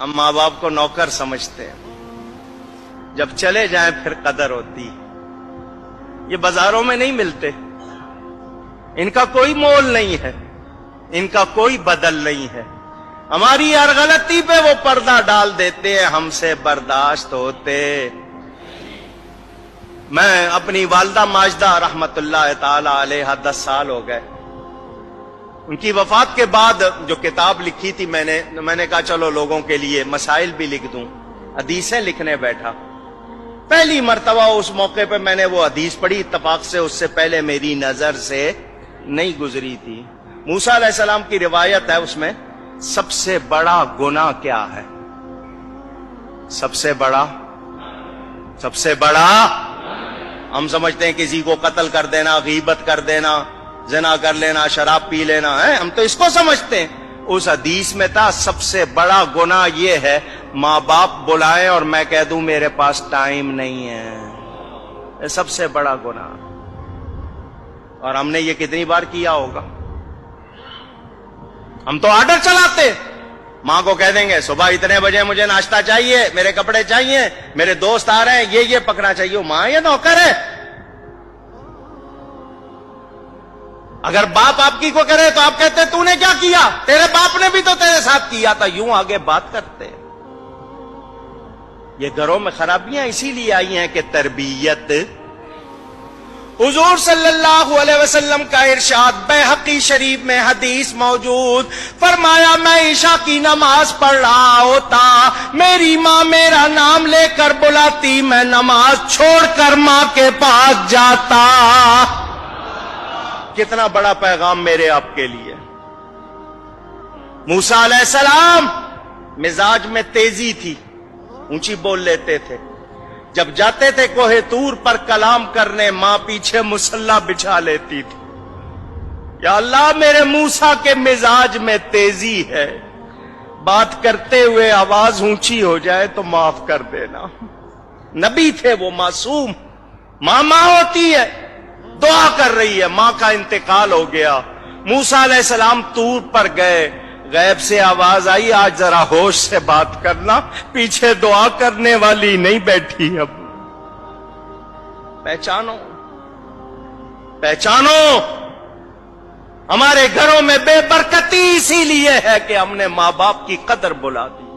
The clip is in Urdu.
ہم ماں باپ کو نوکر سمجھتے ہیں، جب چلے جائیں پھر قدر ہوتی ہے۔ یہ بازاروں میں نہیں ملتے، ان کا کوئی مول نہیں ہے، ان کا کوئی بدل نہیں ہے۔ ہماری ہر غلطی پہ وہ پردہ ڈال دیتے ہیں، ہم سے برداشت ہوتے۔ میں اپنی والدہ ماجدہ رحمت اللہ تعالی علیہ 10 سال ہو گئے، ان کی وفات کے بعد جو کتاب لکھی تھی میں نے کہا چلو لوگوں کے لیے مسائل بھی لکھ دوں، حدیثیں لکھنے بیٹھا۔ پہلی مرتبہ اس موقع پہ میں نے وہ حدیث پڑھی، اتفاق سے اس سے پہلے میری نظر سے نہیں گزری تھی۔ موسیٰ علیہ السلام کی روایت ہے، اس میں سب سے بڑا گناہ کیا ہے؟ سب سے بڑا ہم سمجھتے ہیں کسی کو قتل کر دینا، غیبت کر دینا، زنا کر لینا، شراب پی لینا ہے، ہم تو اس کو سمجھتے ہیں۔ اس حدیث میں تھا سب سے بڑا گناہ یہ ہے ماں باپ بلائیں اور میں کہہ دوں میرے پاس ٹائم نہیں ہے، یہ سب سے بڑا گناہ۔ اور ہم نے یہ کتنی بار کیا ہوگا؟ ہم تو آرڈر چلاتے، ماں کو کہہ دیں گے صبح اتنے بجے مجھے ناشتہ چاہیے، میرے کپڑے چاہیے، میرے دوست آ رہے ہیں، یہ پکڑنا چاہیے۔ ماں یہ نوکر ہے۔ اگر باپ آپ کی کو کرے تو آپ کہتے تو نے کیا کیا؟ تیرے باپ نے بھی تو تیرے ساتھ کیا تھا، یوں آگے بات کرتے۔ یہ گھروں میں خرابیاں اسی لیے آئی ہیں کہ تربیت۔ حضور صلی اللہ علیہ وسلم کا ارشاد بیہقی شریف میں حدیث موجود، فرمایا میں عشاء کی نماز پڑھ رہا ہوتا، میری ماں میرا نام لے کر بلاتی، میں نماز چھوڑ کر ماں کے پاس جاتا۔ کتنا بڑا پیغام میرے آپ کے لیے۔ موسیٰ علیہ السلام مزاج میں تیزی تھی، اونچی بول لیتے تھے، جب جاتے تھے کوہ طور پر کلام کرنے ماں پیچھے مصلی بچھا لیتی تھی۔ یا اللہ میرے موسیٰ کے مزاج میں تیزی ہے، بات کرتے ہوئے آواز اونچی ہو جائے تو معاف کر دینا۔ نبی تھے وہ، معصوم۔ ماں ہوتی ہے، دعا کر رہی ہے، ماں کا انتقال ہو گیا۔ موسیٰ علیہ السلام طور پر گئے، غیب سے آواز آئی آج ذرا ہوش سے بات کرنا، پیچھے دعا کرنے والی نہیں بیٹھی۔ اب پہچانو ہمارے گھروں میں بے برکتی اسی لیے ہے کہ ہم نے ماں باپ کی قدر بھلا دی۔